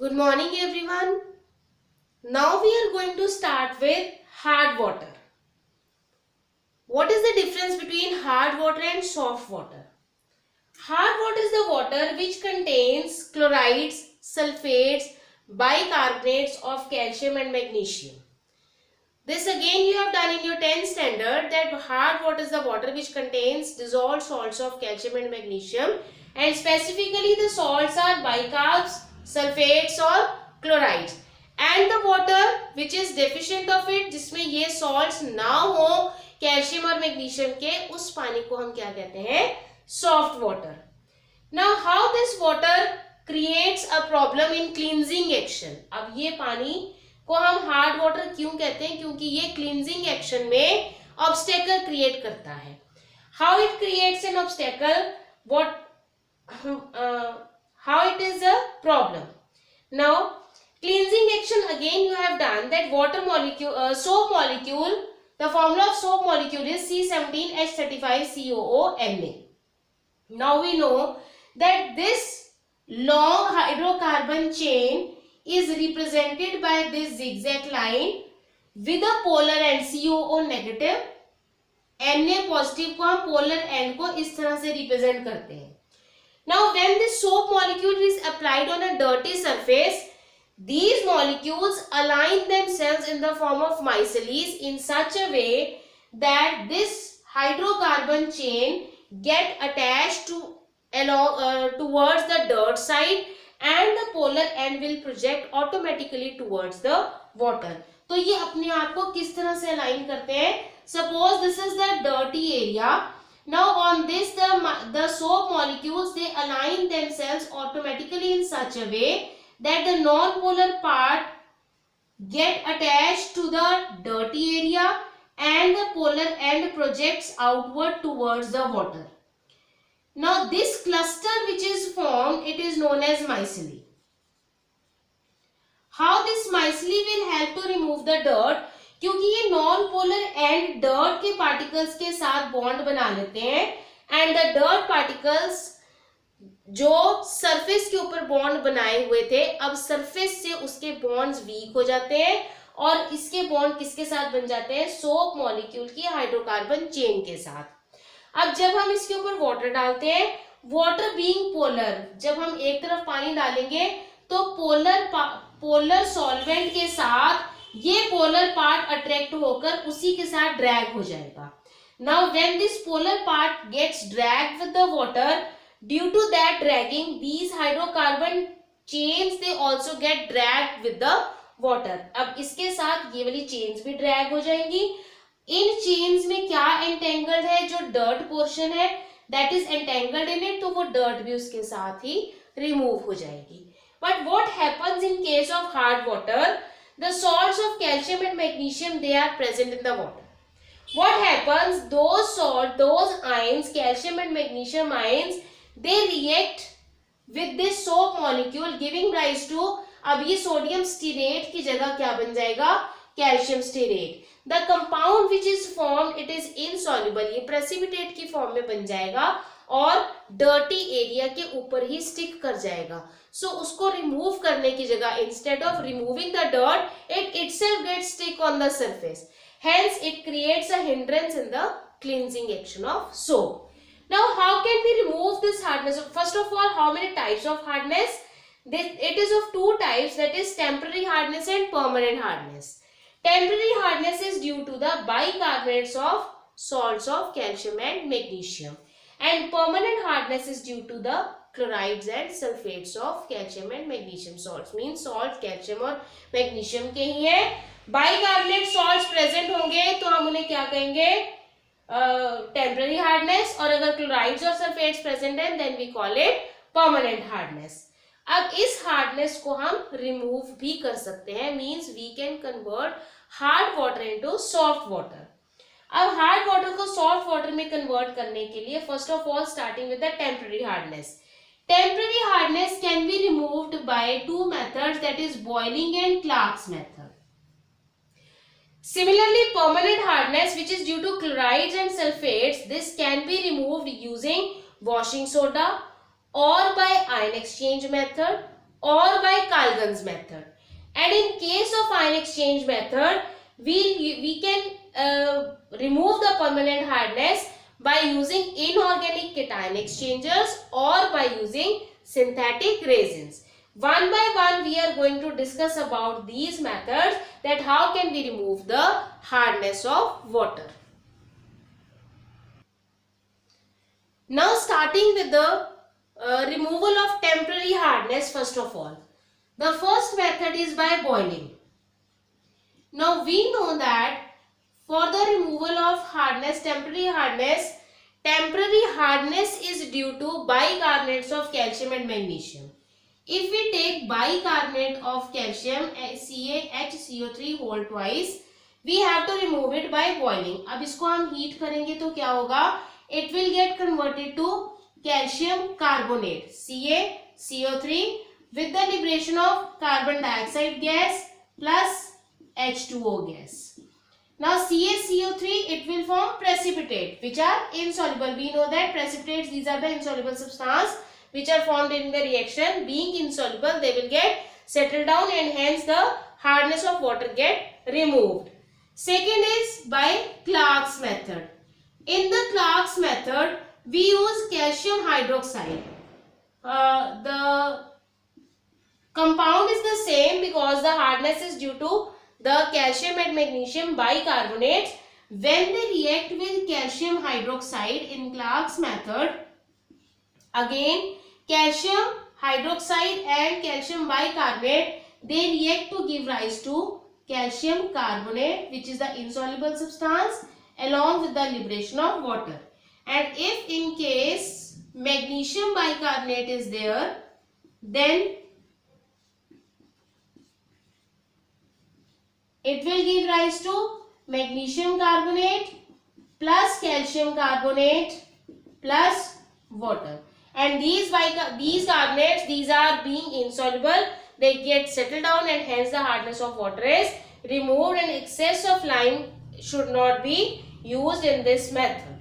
Good morning everyone. Now we are going to start with hard water. What is the difference between hard water and soft water? Hard water is the water which contains chlorides, sulfates, bicarbonates of calcium and magnesium. This again you have done in your 10th standard, that hard water is the water which contains dissolved salts of calcium and magnesium, and specifically the salts are bicarbs, sulfates or chlorides, and the water which is deficient of it, जिसमें ये salts ना हो calcium और magnesium के, उस पानी को हम क्या कहते हैं? Soft water. Now how this water creates a problem in cleansing action. अब ये पानी को हम हार्ड वाटर क्यों कहते हैं? क्योंकि ये क्लींजिंग एक्शन में ऑब्स्टेकल क्रिएट करता है. How it creates an obstacle, how it is a problem. Now cleansing action, again you have done that water molecule, soap molecule, the formula of soap molecule is C17H35COO Na. Now we know that this long hydrocarbon chain is represented by this zigzag line with a polar end COO negative, Na positive को हम polar end को इस तरह से represent करते हैं. Now when this soap molecule is applied on a dirty surface, these molecules align themselves in the form of micelles in such a way that this hydrocarbon chain get attached to towards the dirt side, and the polar end will project automatically towards the water. तो ये अपने आप को किस तरह से align करते हैं? Suppose this is the dirty area. Now on this the soap molecules, they align themselves automatically in such a way that the non-polar part get attached to the dirty area and the polar end projects outward towards the water. Now this cluster which is formed, it is known as micelle. How this micelle will help to remove the dirt? क्योंकि ये non polar and dirt के particles के साथ bond बना लेते हैं, and the dirt particles जो surface के ऊपर बॉन्ड बनाए हुए थे, अब सरफेस से उसके बॉन्ड्स वीक हो जाते हैं और इसके बॉन्ड किसके साथ बन जाते हैं? सोप मॉलिक्यूल की हाइड्रोकार्बन चेन के साथ. अब जब हम इसके ऊपर वाटर डालते हैं, वाटर बीइंग पोलर, जब हम एक तरफ पानी डालेंगे तो पोलर सॉल्वेंट के साथ ये पोलर पार्ट अट्रैक्ट होकर उसी के साथ ड्रैग हो जाएगा. Now when this polar part gets dragged with the water, due to that dragging these hydrocarbon chains they also get dragged with the water. अब इसके साथ ये वाली चेन्स भी ड्रैग हो जाएंगी. इन चेन्स में क्या एंटेंगल्ड है? जो डर्ट पोर्शन है that is entangled in it, तो वो डर्ट भी उसके साथ ही रिमूव हो जाएगी. But what happens in case of hard water? The salts of calcium and magnesium, they are present in the water. What happens? Those ions, calcium and magnesium ions, they react with this soap molecule, giving rise to, अब ये sodium stearate की जगह क्या बन जाएगा? Calcium stearate. The compound which is formed, it is insoluble, ये precipitate की form में बन जाएगा और डर्टी एरिया के ऊपर ही स्टिक कर जाएगा. सो उसको रिमूव करने की जगह, instead of removing the dirt, it itself gets stick on the surface. Hence it creates a hindrance in the cleansing action of soap. Now how can we remove this hardness? First of all, how many types of hardness? It is of two types, that is temporary hardness and permanent hardness. Temporary hardness is due to the bicarbonates of salts of calcium and magnesium, and permanent hardness is due to the chlorides and sulfates of calcium and magnesium salts. Means salt calcium और magnesium के ही हैं. Bicarbonate salts present होंगे तो हम उन्हें क्या कहेंगे? Temporary hardness. और अगर क्लोराइड्स और सल्फेट्स प्रेजेंट हैं then we call it permanent hardness. अब इस हार्डनेस को हम रिमूव भी कर सकते हैं. Means we can convert hard water into soft water. अब हार्ड वाटर को सॉफ्ट वाटर में कन्वर्ट करने के लिए first of all starting with the temporary hardness. Temporary hardness can be removed by two methods, that is boiling and Clark's method. Similarly, permanent hardness, which is due to chlorides and sulfates, this can be removed using washing soda or by ion exchange method or by Kalgan's method. And in case of ion exchange method, we can remove the permanent hardness by using inorganic cation exchangers or by using synthetic resins. One by one we are going to discuss about these methods, that how can we remove the hardness of water. Now starting with the removal of temporary hardness first of all. The first method is by boiling. Now we know that for the removal of hardness, temporary hardness is due to bicarbonates of calcium and magnesium. If we take bicarbonate of calcium CaHCO3 whole twice, we have to remove it by boiling. अब इसको हम heat करेंगे तो क्या होगा? It will get converted to calcium carbonate CaCO3 with the liberation of carbon dioxide gas plus H2O gas. Now CaCO3, it will form precipitate which are insoluble. We know that precipitates, these are the insoluble substance which are formed in the reaction. Being insoluble, they will get settled down and hence the hardness of water get removed. Second is by Clark's method. In the Clark's method, we use calcium hydroxide. The compound is the same because the hardness is due to the calcium and magnesium bicarbonates. When they react with calcium hydroxide in Clark's method, again calcium hydroxide and calcium bicarbonate, they react to give rise to calcium carbonate which is the insoluble substance along with the liberation of water. And if in case magnesium bicarbonate is there, then it will give rise to magnesium carbonate plus calcium carbonate plus water. And these carbonates, these are being insoluble, they get settled down and hence the hardness of water is removed, and excess of lime should not be used in this method.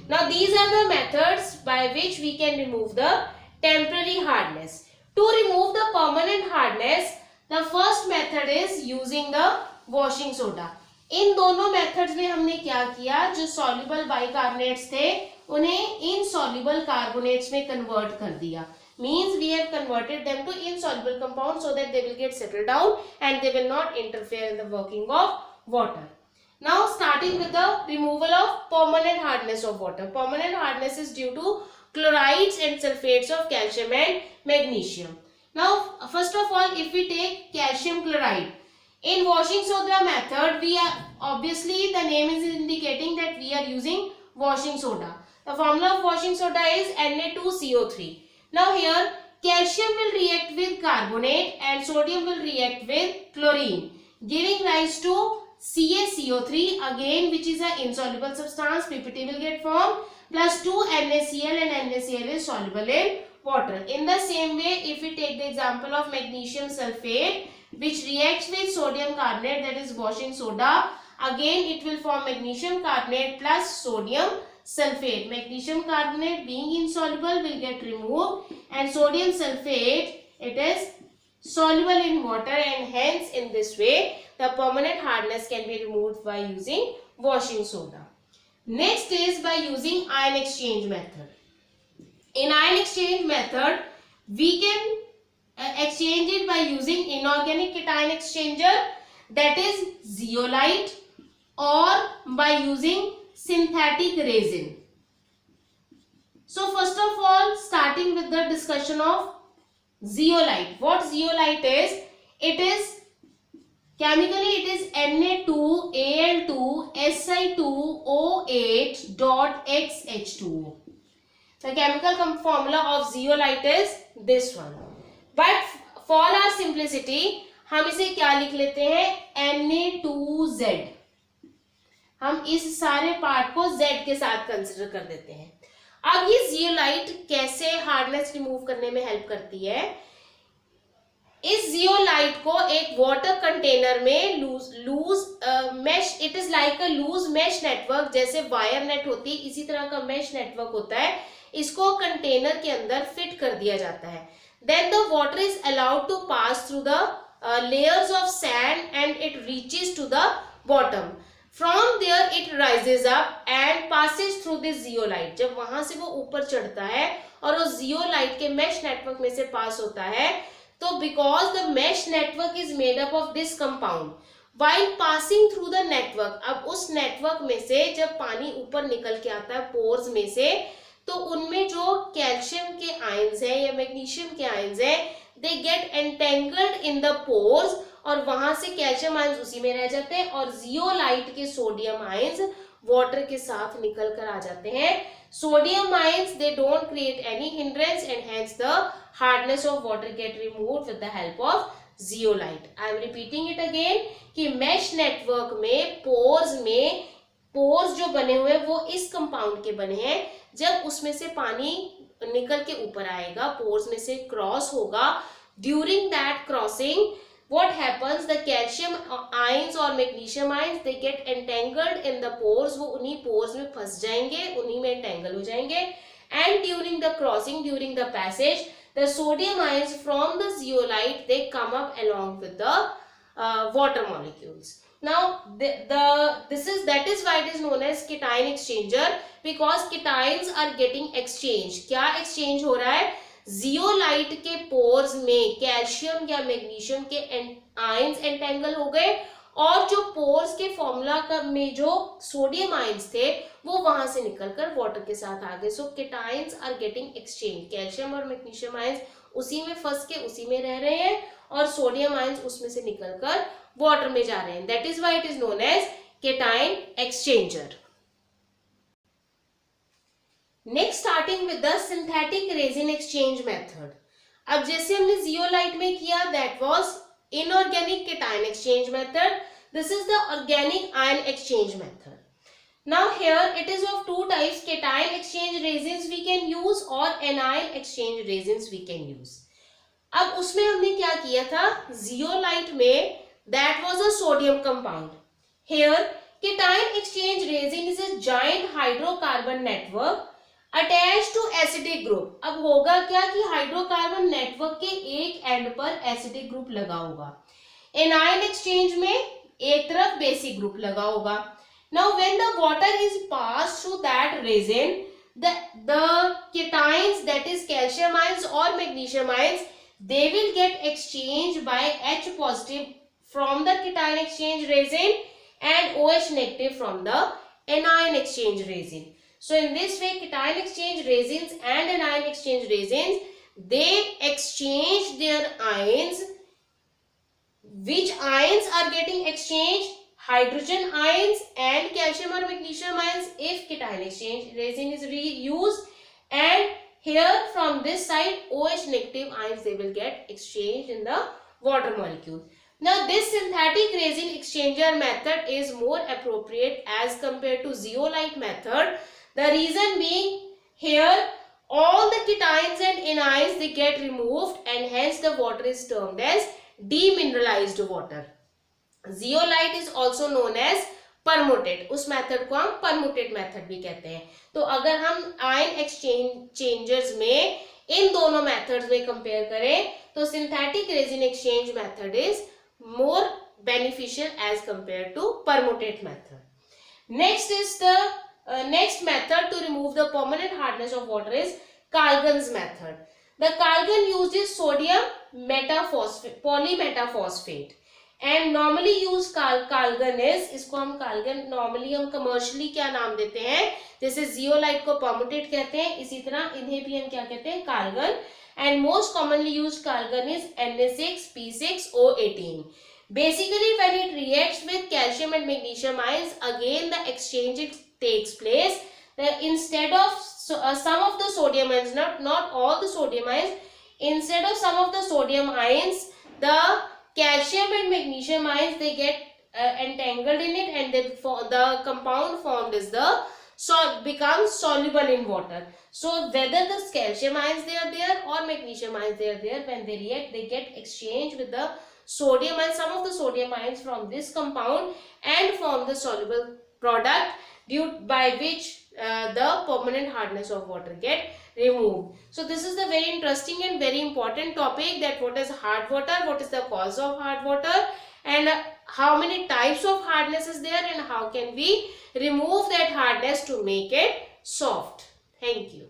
Now these are the methods by which we can remove the temporary hardness. To remove the permanent hardness, the first method is using the washing soda. इन दोनों methods में हमने क्या किया, जो soluble bicarbonates थे उन्हें insoluble carbonates में convert कर दिया. Means we have converted them to insoluble compounds so that they will get settled down and they will not interfere in the working of water. Now starting with the removal of permanent hardness of water. Permanent hardness is due to chlorides and sulfates of calcium and magnesium. Now first of all, if we take calcium chloride, in washing soda method, we are obviously the name is indicating that we are using washing soda. The formula of washing soda is Na2CO3. Now here calcium will react with carbonate and sodium will react with chlorine, giving rise to CaCO3 again, which is an insoluble substance. PPT will get formed plus 2 NaCl, and NaCl is soluble in water. In the same way, if we take the example of magnesium sulfate which reacts with sodium carbonate, that is washing soda, again it will form magnesium carbonate plus sodium sulfate. Magnesium carbonate being insoluble will get removed and sodium sulfate, it is soluble in water, and hence in this way the permanent hardness can be removed by using washing soda. Next is by using ion exchange method. In ion exchange method, we can exchange it by using inorganic cation exchanger, that is zeolite, or by using synthetic resin. So first of all, starting with the discussion of zeolite. What zeolite is? It is chemically it is Na2Al2Si2O8.XH2O. The chemical formula of zeolite is this one. But for our simplicity, हम इसे क्या लिख लेते हैं, Na2Z. हम इस सारे part को Z के साथ कंसिडर कर देते हैं. अब ये जियोलाइट कैसे हार्डनेस रिमूव करने में हेल्प करती है? इस जियोलाइट को एक वाटर कंटेनर में loose mesh, it is like a loose mesh network, जैसे वायर नेट होती है इसी तरह का मेश नेटवर्क होता है, इसको कंटेनर के अंदर फिट कर दिया जाता है. then the water is allowed to pass through the layers of sand and it reaches to the bottom. From there it rises up and passes through this zeolite. जब वहां से वो ऊपर चढ़ता है और वो zeolite के mesh network में से पास होता है, तो because the mesh network is made up of this compound, while passing through the network, अब उस network में से जब पानी ऊपर निकल के आता है pores में से, तो उनमें जो कैल्शियम के आयंस है या मैग्नीशियम के आयंस है, they get entangled in the pores, और वहां से कैल्शियम आयंस उसी में रह जाते हैं और जियोलाइट के सोडियम आयंस वाटर के साथ निकल कर आ जाते हैं. Sodium ions they don't create any hindrance and hence the hardness of water get removed with the help of zeolite. I am repeating it again कि मैश नेटवर्क में पोर्स जो बने हुए हैं वो इस कंपाउंड के बने हैं. जब उसमें से पानी निकल के ऊपर आएगा, पोर्स में से क्रॉस होगा, during that crossing what happens, the calcium ions और magnesium ions they get entangled in the pores, वो उन्हीं pores में फंस जाएंगे, उन्हीं में entangle हो जाएंगे. And during the crossing, during the passage, the sodium ions from the zeolite they come up along with the water molecules. Now that is why it is known as cation exchanger, because cations are getting exchanged. क्या exchange हो रहा है? Zeolite के pores में calcium या magnesium के ions entangle हो गए और जो पोर्स के फॉर्मूला में जो सोडियम आयंस थे वो वहां से निकलकर वाटर के साथ आ गए. So cations are getting exchange. Calcium और मैग्नीशियम आयंस उसी में फंस के उसी में रह रहे हैं और सोडियम आयंस उसमें से निकलकर वाटर में जा रहे हैं. That is why it is known as cation exchanger. Next starting with the synthetic resin exchange method. अब जैसे हमने जियोलाइट में किया, that was inorganic cation exchange method. This is the organic ion exchange method. Now here it is of two types, cation exchange resins we can use और anion exchange resins we can use. अब उसमें हमने क्या किया था, zeolite में that was a sodium compound. Here cation exchange resin is a giant hydrocarbon network attach to acidic group. अब होगा क्या कि हाइड्रोकार्बन नेटवर्क के एक एंड पर एसिडिक ग्रुप लगा होगा. एनायन एक्सचेंज में एक तरफ बेसिक ग्रुप लगा होगा. Now when the water is pass through that resin, the cations that is calcium ions और magnesium ions they will get exchanged by H positive from the cation exchange resin and OH negative from the anion exchange resin. So in this way, cation exchange resins and anion exchange resins, they exchange their ions. Which ions are getting exchanged? Hydrogen ions and calcium or magnesium ions if cation exchange resin is reused, and here from this side OH negative ions they will get exchanged in the water molecule. Now this synthetic resin exchanger method is more appropriate as compared to zeolite method. The reason being, here all the cations and anions they get removed and hence the water is termed as demineralized water. Zeolite is also known as परमोटेट. उस method को हम परमोटेट method भी कहते हैं. तो अगर हम ion exchangers में इन दोनों मेथड्स में कंपेयर करें तो synthetic resin exchange method is more beneficial as compare to permutit method. Next method to remove the permanent hardness of water is Kalgan's method. The Kalgan uses sodium polymetaphosphate. And normally use Calgon is, इसको हम काल्गन normally हम commercially क्या नाम देते हैं, जैसे zeolite को परमोटेट कहते हैं, इसी तरह इन्हें भी हम क्या कहते हैं, Calgon. And most commonly use Calgon is Na6P6O18. Basically when it reacts with calcium and magnesium ions, again the exchange takes place. Instead of some of the sodium ions, not all the sodium ions, instead of some of the sodium ions, the calcium and magnesium ions they get entangled in it, and the compound formed is becomes soluble in water. So whether the calcium ions they are there or magnesium ions they are there, when they react they get exchanged with the sodium and some of the sodium ions from this compound and form the soluble product by which the permanent hardness of water get removed. So this is the very interesting and very important topic, that what is hard water, what is the cause of hard water, and how many types of hardness is there, and how can we remove that hardness to make it soft. Thank you.